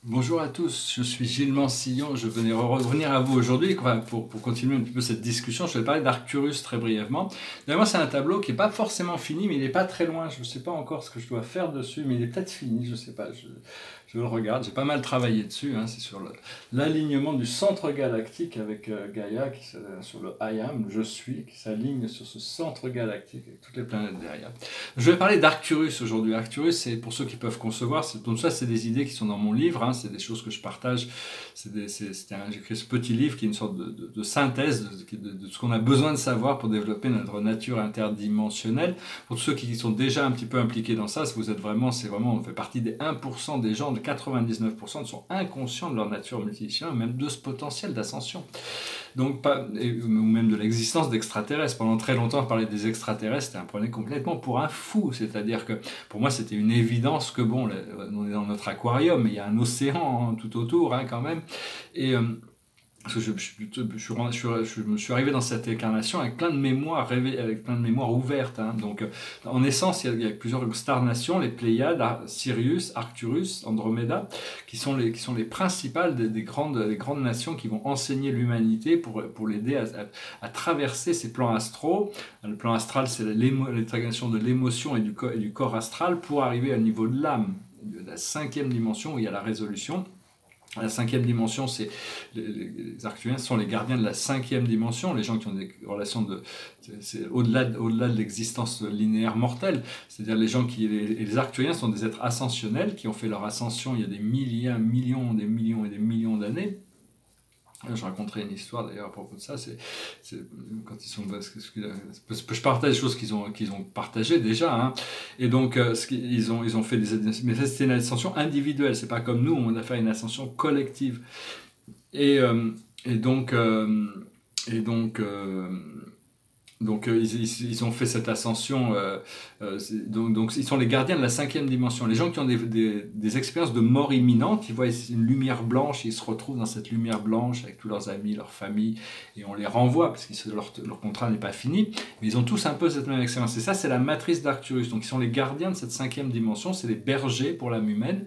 Bonjour à tous, je suis Gilles Mansillon, je venais revenir à vous aujourd'hui pour continuer un petit peu cette discussion. Je vais parler d'Arcturus très brièvement. D'abord, c'est un tableau qui n'est pas forcément fini, mais il n'est pas très loin. Je ne sais pas encore ce que je dois faire dessus, mais il est peut-être fini, je ne sais pas. Je le regarde, j'ai pas mal travaillé dessus. C'est sur l'alignement du centre galactique avec Gaïa, sur le I am, le je suis, qui s'aligne sur ce centre galactique avec toutes les planètes derrière. Je vais parler d'Arcturus aujourd'hui. Arcturus, c'est pour ceux qui peuvent concevoir, donc ça, c'est des idées qui sont dans mon livre, c'est des choses que je partage. J'ai écrit ce petit livre qui est une sorte de synthèse de ce qu'on a besoin de savoir pour développer notre nature interdimensionnelle. Pour tous ceux qui sont déjà un petit peu impliqués dans ça, on fait partie des 1% des gens, de 99% sont inconscients de leur nature multidimensionnelle, même de ce potentiel d'ascension. Donc, ou même de l'existence d'extraterrestres. Pendant très longtemps, parler des extraterrestres, c'était un prenait complètement pour un fou. C'est-à-dire que pour moi, c'était une évidence que bon, on est dans notre aquarium, mais il y a un océan tout autour quand même. Et parce que je me suis arrivé dans cette incarnation avec plein de mémoires avec plein de mémoires ouvertes. Donc, en essence, il y a plusieurs star-nations, les Pléiades, Sirius, Arcturus, Andromeda, qui sont les principales des grandes nations qui vont enseigner l'humanité pour l'aider à traverser ces plans astraux. Le plan astral, c'est l'integration de l'émotion et du corps astral pour arriver au niveau de l'âme, de la 5e dimension où il y a la résolution. La 5e dimension, les Arcturiens sont les gardiens de la 5e dimension, les gens qui ont des relations c'est au-delà de l'existence linéaire mortelle. C'est-à-dire les Arcturiens sont des êtres ascensionnels qui ont fait leur ascension il y a des millions et des millions d'années. Je raconterai une histoire d'ailleurs à propos de ça. Quand ils sont, je partage des choses qu'ils ont partagées déjà. Et donc ils ont fait mais ça c'était une ascension individuelle. C'est pas comme nous, on a fait une ascension collective. Et donc ils ont fait cette ascension, donc ils sont les gardiens de la 5e dimension. Les gens qui ont des expériences de mort imminente, ils voient une lumière blanche, ils se retrouvent dans cette lumière blanche avec tous leurs amis, leur famille, et on les renvoie parce que leur contrat n'est pas fini, mais ils ont tous un peu cette même expérience. Et ça, c'est la matrice d'Arcturus. Donc ils sont les gardiens de cette 5e dimension, c'est les bergers pour l'âme humaine.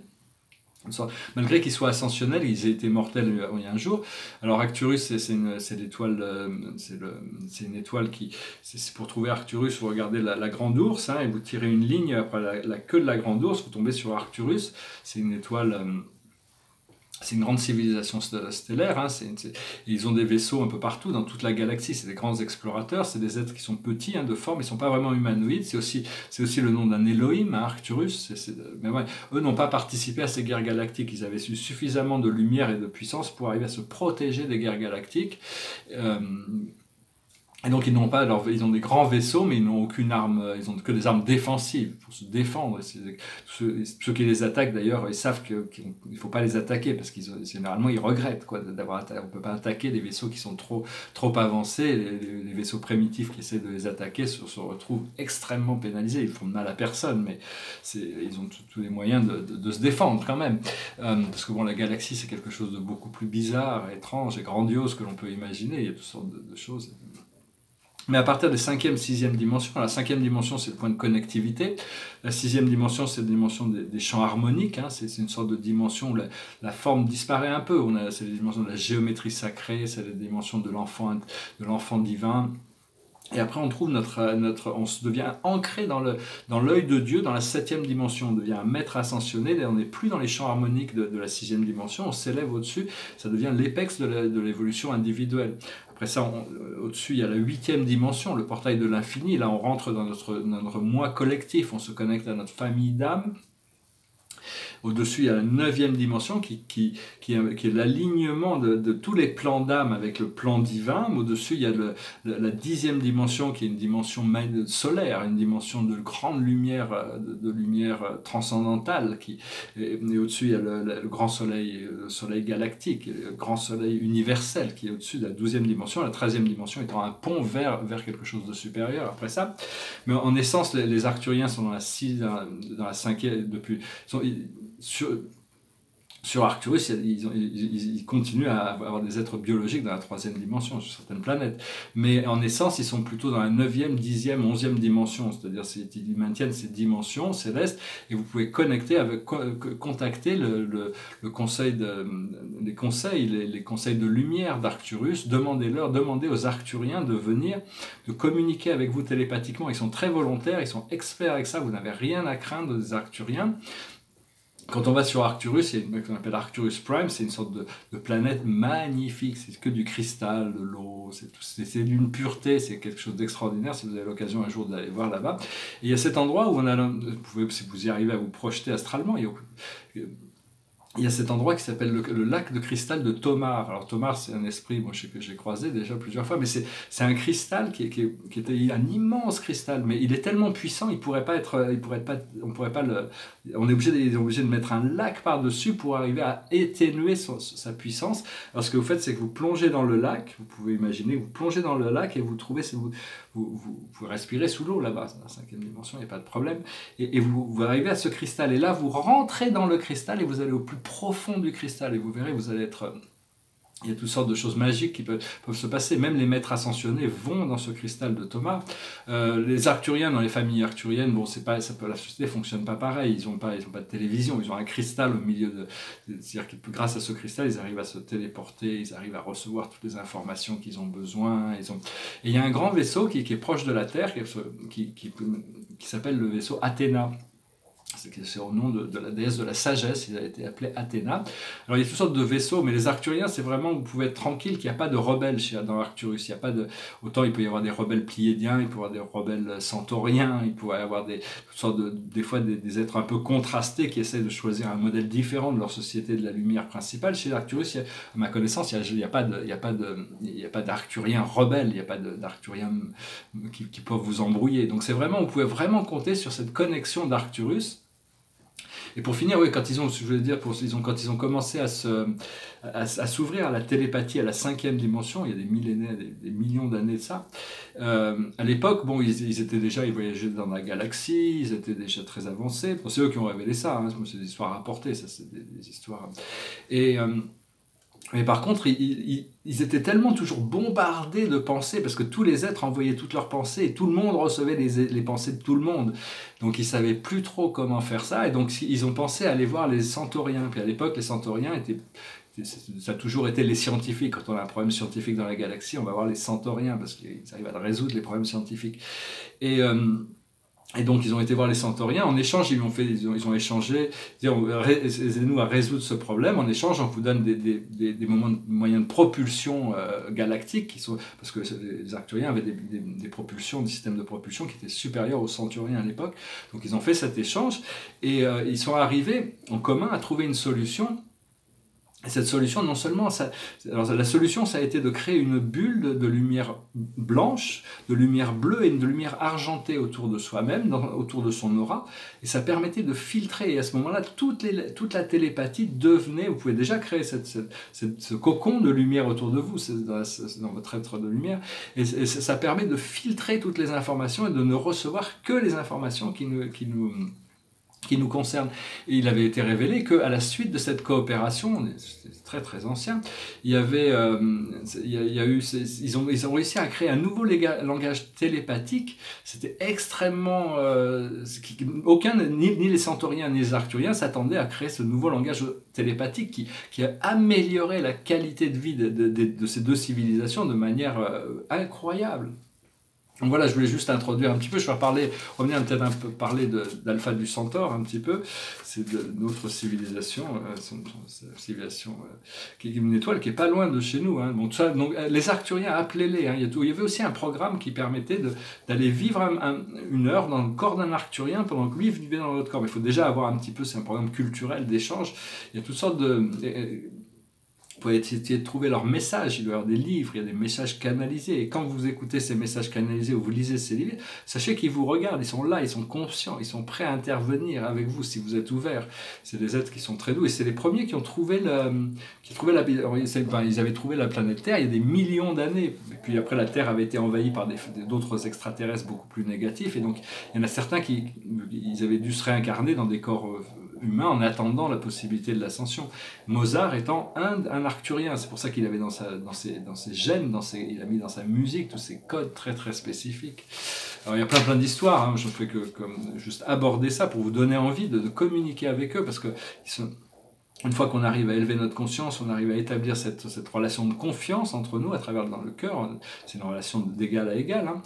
Malgré qu'ils soient ascensionnels, ils aient été mortels il y a un jour. Alors Arcturus, c'est l'étoile, c'est une étoile qui, c'est pour trouver Arcturus, vous regardez la grande ours, et vous tirez une ligne après la queue de la grande ours, vous tombez sur Arcturus. C'est une étoile. C'est une grande civilisation stellaire, ils ont des vaisseaux un peu partout dans toute la galaxie, c'est des grands explorateurs, c'est des êtres qui sont petits de forme, ils ne sont pas vraiment humanoïdes, c'est aussi le nom d'un Elohim, Arcturus, mais ouais, eux n'ont pas participé à ces guerres galactiques, ils avaient eu suffisamment de lumière et de puissance pour arriver à se protéger des guerres galactiques. Et donc ils ont des grands vaisseaux, mais ils n'ont aucune arme, ils n'ont que des armes défensives pour se défendre. Ceux qui les attaquent d'ailleurs, ils savent qu'il ne faut pas les attaquer parce généralement ils regrettent on ne peut pas attaquer des vaisseaux qui sont trop avancés. Les vaisseaux primitifs qui essaient de les attaquer se retrouvent extrêmement pénalisés. Ils font de mal à personne, mais ils ont tous les moyens de se défendre quand même. Parce que la galaxie c'est quelque chose de beaucoup plus bizarre, étrange et grandiose que l'on peut imaginer. Il y a toutes sortes de choses. Mais à partir des 5e, 6e dimensions, la 5e dimension c'est le point de connectivité, la 6e dimension c'est la dimension des champs harmoniques, c'est une sorte de dimension où la forme disparaît un peu, c'est les dimensions de la géométrie sacrée, c'est la dimension de l'enfant divin. Et après, on trouve on se devient ancré dans l'œil de Dieu, dans la 7e dimension. On devient un maître ascensionné, et on n'est plus dans les champs harmoniques de la 6e dimension, on s'élève au-dessus, ça devient l'apex de l'évolution individuelle. Après ça, au-dessus, il y a la 8e dimension, le portail de l'infini. Là, on rentre dans notre moi collectif, on se connecte à notre famille d'âme. Au-dessus, il y a la 9e dimension qui est l'alignement de tous les plans d'âme avec le plan divin. Au-dessus, il y a la 10e dimension qui est une dimension solaire, une dimension de grande lumière, de lumière transcendantale. Et au-dessus, il y a le grand soleil, le soleil galactique, le grand soleil universel qui est au-dessus de la 12e dimension. La 13e dimension étant un pont vers quelque chose de supérieur après ça. Mais en essence, les Arcturiens sont dans la 5e, sur Arcturus, ils continuent à avoir des êtres biologiques dans la troisième dimension, sur certaines planètes. Mais en essence, ils sont plutôt dans la 9e, 10e, 11e dimension. C'est-à-dire qu'ils maintiennent ces dimensions célestes et vous pouvez contacter le conseil les conseils de lumière d'Arcturus. Demandez aux Arcturiens de venir, de communiquer avec vous télépathiquement. Ils sont très volontaires, ils sont experts avec ça, vous n'avez rien à craindre des Arcturiens. Quand on va sur Arcturus, il y a une qu'on appelle Arcturus Prime, c'est une sorte de planète magnifique, c'est que du cristal, de l'eau, c'est d'une pureté, c'est quelque chose d'extraordinaire si vous avez l'occasion un jour d'aller voir là-bas. Et il y a cet endroit où si vous y arrivez à vous projeter astralement, il y a cet endroit qui s'appelle le lac de cristal de Tomar. Alors Tomar, c'est un esprit que j'ai croisé déjà plusieurs fois, mais c'est un cristal qui était un immense cristal, mais il est tellement puissant, on est obligé de mettre un lac par-dessus pour arriver à atténuer sa puissance. Alors ce que vous faites, c'est que vous plongez dans le lac, vous pouvez imaginer, vous plongez dans le lac et vous pouvez respirer sous l'eau là-bas, c'est la 5e dimension, il n'y a pas de problème, et vous arrivez à ce cristal, et là vous rentrez dans le cristal et vous allez au plus profond du cristal, et vous verrez, vous allez être... Il y a toutes sortes de choses magiques qui peuvent se passer. Même les maîtres ascensionnés vont dans ce cristal de Thomas. Les Arcturiens, dans les familles arcturiennes, bon, la société ne fonctionne pas pareil. Ils n'ont pas de télévision, ils ont un cristal au milieu de... C'est-à-dire que grâce à ce cristal, ils arrivent à se téléporter, ils arrivent à recevoir toutes les informations qu'ils ont besoin. Et il y a un grand vaisseau qui est proche de la Terre, qui s'appelle le vaisseau Athéna. C'est au nom de la déesse de la sagesse, il a été appelé Athéna. Alors il y a toutes sortes de vaisseaux, mais les Arcturiens, c'est vraiment, vous pouvez être tranquille qu'il n'y a pas de rebelles dans Arcturus. Il y a pas de, autant il peut y avoir des rebelles pléiadiens, il peut y avoir des rebelles centauriens, il peut y avoir toutes sortes des fois des êtres un peu contrastés qui essaient de choisir un modèle différent de leur société de la lumière principale. Chez Arcturus, à ma connaissance, il n'y a pas d'Arcturiens rebelles, il n'y a pas d'Arcturiens qui peuvent vous embrouiller. Donc c'est vraiment, vous pouvez vraiment compter sur cette connexion d'Arcturus. Et pour finir, oui, quand ils ont commencé à s'ouvrir à la télépathie, à la 5e dimension, il y a des millénaires, des millions d'années de ça, à l'époque, bon, ils voyageaient dans la galaxie, ils étaient déjà très avancés. Bon, c'est eux qui ont révélé ça, hein, c'est des histoires rapportées, ça c'est des histoires... Mais par contre, ils étaient tellement toujours bombardés de pensées, parce que tous les êtres envoyaient toutes leurs pensées, et tout le monde recevait les pensées de tout le monde. Donc ils ne savaient plus trop comment faire ça, et donc ils ont pensé à aller voir les centauriens. Puis à l'époque, les centauriens ça a toujours été les scientifiques. Quand on a un problème scientifique dans la galaxie, on va voir les centauriens, parce qu'ils arrivent à résoudre les problèmes scientifiques. Et donc ils ont été voir les centauriens, en échange ils ont échangé, aidez-nous à résoudre ce problème, en échange on vous donne des moyens de propulsion galactique, parce que les Arcturiens avaient des propulsions, des systèmes de propulsion qui étaient supérieurs aux centauriens à l'époque, donc ils ont fait cet échange, et ils sont arrivés en commun à trouver une solution. Et cette solution, non seulement, la solution, ça a été de créer une bulle de lumière blanche, de lumière bleue et de lumière argentée autour de soi-même, autour de son aura, et ça permettait de filtrer, et à ce moment-là, toute la télépathie devenait, vous pouvez déjà créer ce cocon de lumière autour de vous, dans votre être de lumière, et ça permet de filtrer toutes les informations et de ne recevoir que les informations qui nous concerne. Et il avait été révélé qu'à la suite de cette coopération, c'est très très ancien, ils ont réussi à créer un nouveau langage télépathique. C'était extrêmement... ni les centauriens ni les arcturiens s'attendaient à créer ce nouveau langage télépathique qui a amélioré la qualité de vie de ces deux civilisations de manière incroyable. Donc voilà, je voulais juste introduire un petit peu, je vais revenir peut-être un peu parler d'Alpha du Centaure un petit peu, c'est notre civilisation, civilisation qui est une étoile qui est pas loin de chez nous. Hein. Bon, donc les Arcturiens, appelez-les, hein, il y avait aussi un programme qui permettait d'aller vivre une heure dans le corps d'un Arcturien pendant que lui vivait dans votre corps. Mais il faut déjà avoir un petit peu, c'est un programme culturel d'échange, il y a toutes sortes vous pouvez essayer de trouver leurs messages, il doit y avoir des livres, il y a des messages canalisés, et quand vous écoutez ces messages canalisés ou vous lisez ces livres, sachez qu'ils vous regardent, ils sont là, ils sont conscients, ils sont prêts à intervenir avec vous si vous êtes ouvert. C'est des êtres qui sont très doux, et c'est les premiers qui ont trouvé ils avaient trouvé la planète Terre il y a des millions d'années, et puis après la Terre avait été envahie par d'autres extraterrestres beaucoup plus négatifs, et donc il y en a certains ils avaient dû se réincarner dans des corps humain en attendant la possibilité de l'ascension. Mozart étant un arcturien, c'est pour ça qu'il avait dans ses gènes, il a mis dans sa musique tous ces codes très très spécifiques. Alors il y a plein d'histoires, hein, je ne fais que juste aborder ça pour vous donner envie de communiquer avec eux, parce que une fois qu'on arrive à élever notre conscience, on arrive à établir cette relation de confiance entre nous à travers dans le cœur, c'est une relation d'égal à égal, hein,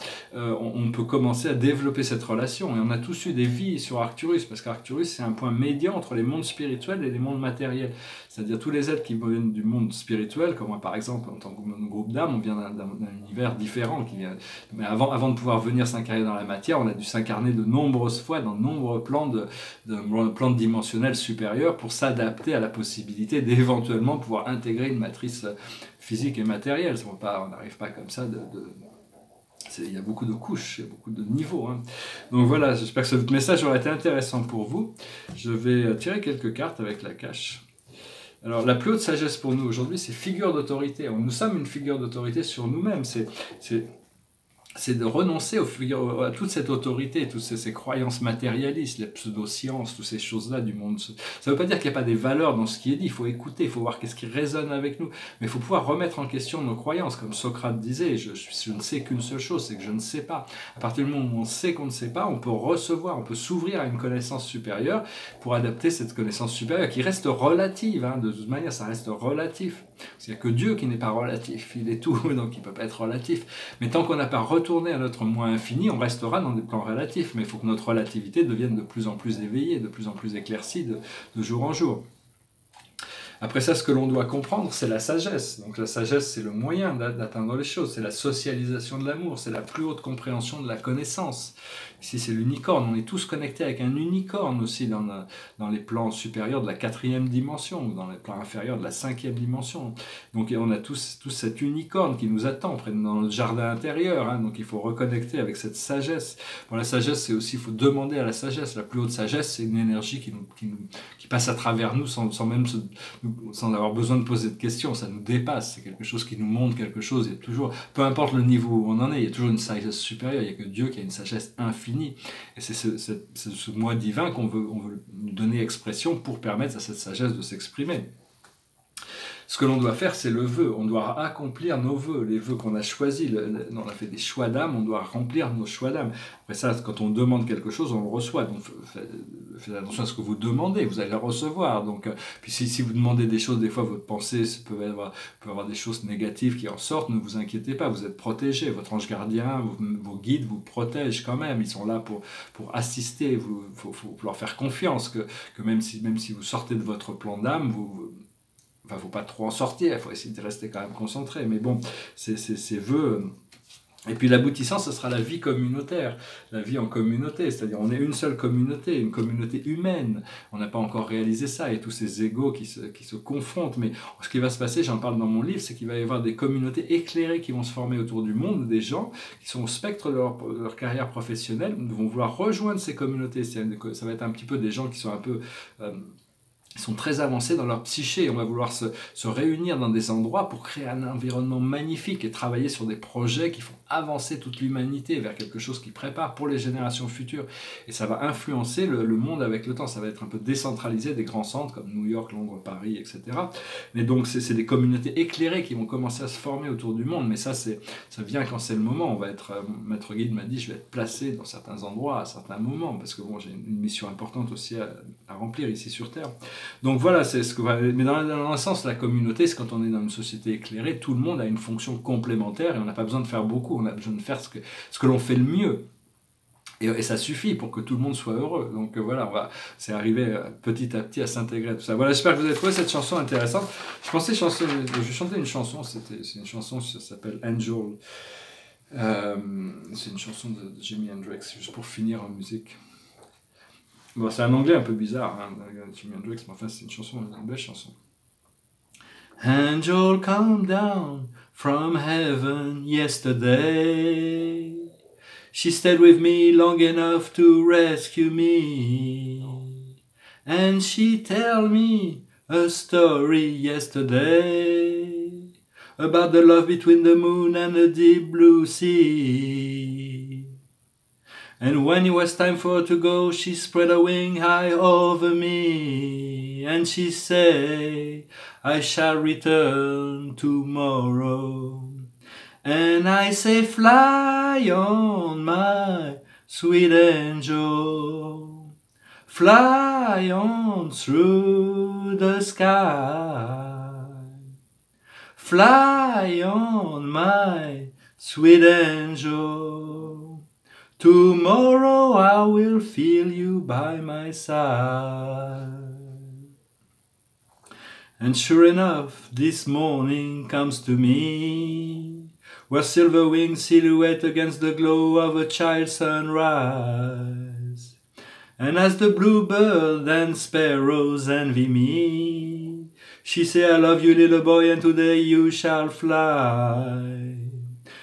on peut commencer à développer cette relation. Et on a tous eu des vies sur Arcturus, parce qu'Arcturus c'est un point médian entre les mondes spirituels et les mondes matériels. C'est-à-dire tous les êtres qui viennent du monde spirituel, comme moi par exemple, en tant que groupe d'âmes, on vient d'un univers différent. Mais avant de pouvoir venir s'incarner dans la matière, on a dû s'incarner de nombreuses fois dans de nombreux plans dimensionnels supérieurs pour s'adapter à la possibilité d'éventuellement pouvoir intégrer une matrice physique et matérielle. On n'arrive pas comme ça il y a beaucoup de couches, il y a beaucoup de niveaux. Hein. Donc voilà, j'espère que ce message aura été intéressant pour vous. Je vais tirer quelques cartes avec la cache. Alors, la plus haute sagesse pour nous aujourd'hui, c'est figure d'autorité. Nous sommes une figure d'autorité sur nous-mêmes. C'est de renoncer à toute cette autorité, toutes ces croyances matérialistes, les pseudosciences, toutes ces choses-là du monde. Ça ne veut pas dire qu'il n'y a pas des valeurs dans ce qui est dit, il faut écouter, il faut voir qu'est-ce qui résonne avec nous, mais il faut pouvoir remettre en question nos croyances, comme Socrate disait, je ne sais qu'une seule chose, c'est que je ne sais pas. À partir du moment où on sait qu'on ne sait pas, on peut recevoir, on peut s'ouvrir à une connaissance supérieure pour adapter cette connaissance supérieure qui reste relative, hein, de toute manière ça reste relatif. Il n'y a que Dieu qui n'est pas relatif, il est tout, donc il ne peut pas être relatif. Mais tant qu'on n'a pas retourné à notre moi infini, on restera dans des plans relatifs, mais il faut que notre relativité devienne de plus en plus éveillée, de plus en plus éclaircie de jour en jour. Après ça, ce que l'on doit comprendre, c'est la sagesse. Donc la sagesse, c'est le moyen d'atteindre les choses, c'est la socialisation de l'amour, c'est la plus haute compréhension de la connaissance. Ici, c'est l'unicorne. On est tous connectés avec un unicorne aussi dans les plans supérieurs de la 4e dimension ou dans les plans inférieurs de la 5e dimension. Donc on a tous cette unicorne qui nous attend dans notre jardin intérieur. Hein. Donc il faut reconnecter avec cette sagesse. Bon, la sagesse, c'est aussi, il faut demander à la sagesse. La plus haute sagesse, c'est une énergie qui passe à travers nous sans avoir besoin de poser de questions. Ça nous dépasse. C'est quelque chose qui nous montre quelque chose. Il y a toujours, peu importe le niveau où on en est, il y a toujours une sagesse supérieure. Il n'y a que Dieu qui a une sagesse infinie. Et c'est ce moi divin qu'on veut nous donner expression pour permettre à cette sagesse de s'exprimer. Ce que l'on doit faire, c'est le vœu. On doit accomplir nos vœux, les vœux qu'on a choisis. On a fait des choix d'âme, on doit remplir nos choix d'âme. Après ça, quand on demande quelque chose, on le reçoit. Donc faites attention à ce que vous demandez, vous allez le recevoir. Donc, puis si vous demandez des choses, des fois votre pensée peut avoir des choses négatives qui en sortent, ne vous inquiétez pas, vous êtes protégés. Votre ange gardien, vos guides vous protègent quand même. Ils sont là pour assister. Il faut leur faire confiance que même si vous sortez de votre plan d'âme, il ne faut pas trop en sortir, il faut essayer de rester quand même concentré. Mais bon, ces vœux. Et puis l'aboutissant, ce sera la vie communautaire, la vie en communauté, c'est-à-dire on est une seule communauté, une communauté humaine. On n'a pas encore réalisé ça, et tous ces égos qui se confrontent. Mais ce qui va se passer, j'en parle dans mon livre, c'est qu'il va y avoir des communautés éclairées qui vont se former autour du monde, des gens qui sont au spectre de leur carrière professionnelle, vont vouloir rejoindre ces communautés. Ça va être un petit peu des gens qui sont un peu... Ils sont très avancés dans leur psyché. On va vouloir se réunir dans des endroits pour créer un environnement magnifique et travailler sur des projets qui font avancer toute l'humanité vers quelque chose qui prépare pour les générations futures. Et ça va influencer le monde avec le temps. Ça va être un peu décentralisé, des grands centres comme New York, Londres, Paris, etc. Mais donc, c'est des communautés éclairées qui vont commencer à se former autour du monde. Mais ça vient quand c'est le moment. Maître Guide m'a dit, je vais être placé dans certains endroits à certains moments, parce que bon, j'ai une mission importante aussi à remplir ici sur Terre. Donc voilà, mais dans un sens, la communauté, c'est quand on est dans une société éclairée, tout le monde a une fonction complémentaire et on n'a pas besoin de faire beaucoup, on a besoin de faire ce que l'on fait le mieux. Et ça suffit pour que tout le monde soit heureux. Donc voilà, c'est arrivé petit à petit à s'intégrer à tout ça. Voilà, j'espère que vous avez trouvé cette chanson intéressante. Je pensais je chantais une chanson, c'est une chanson, ça s'appelle Angel. C'est une chanson de Jimi Hendrix, juste pour finir en musique. Bon, c'est un anglais un peu bizarre, hein, Jimi Hendrix, mais enfin c'est une belle chanson. Angel come down from heaven yesterday. She stayed with me long enough to rescue me. And she tell me a story yesterday about the love between the moon and the deep blue sea. And when it was time for her to go, she spread her wing high over me, and she said, I shall return tomorrow. And I say, fly on, my sweet angel, fly on through the sky. Fly on, my sweet angel, tomorrow I will feel you by my side. And sure enough, this morning comes to me, where silver-winged silhouette against the glow of a child's sunrise. And as the bluebird and sparrows envy me, she say, I love you, little boy, and today you shall fly.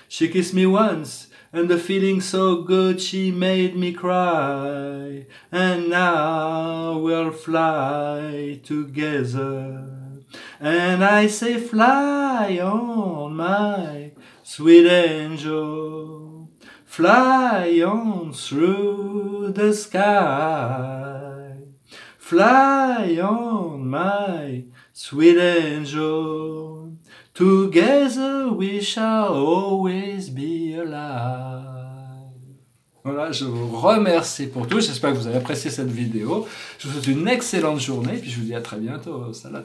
She kissed me once, and the feeling so good she made me cry. And now we'll fly together. And I say, fly on, my sweet angel, fly on through the sky. Fly on, my sweet angel, together we shall always be alive. Voilà, je vous remercie pour tout. J'espère que vous avez apprécié cette vidéo. Je vous souhaite une excellente journée, puis je vous dis à très bientôt. Salut.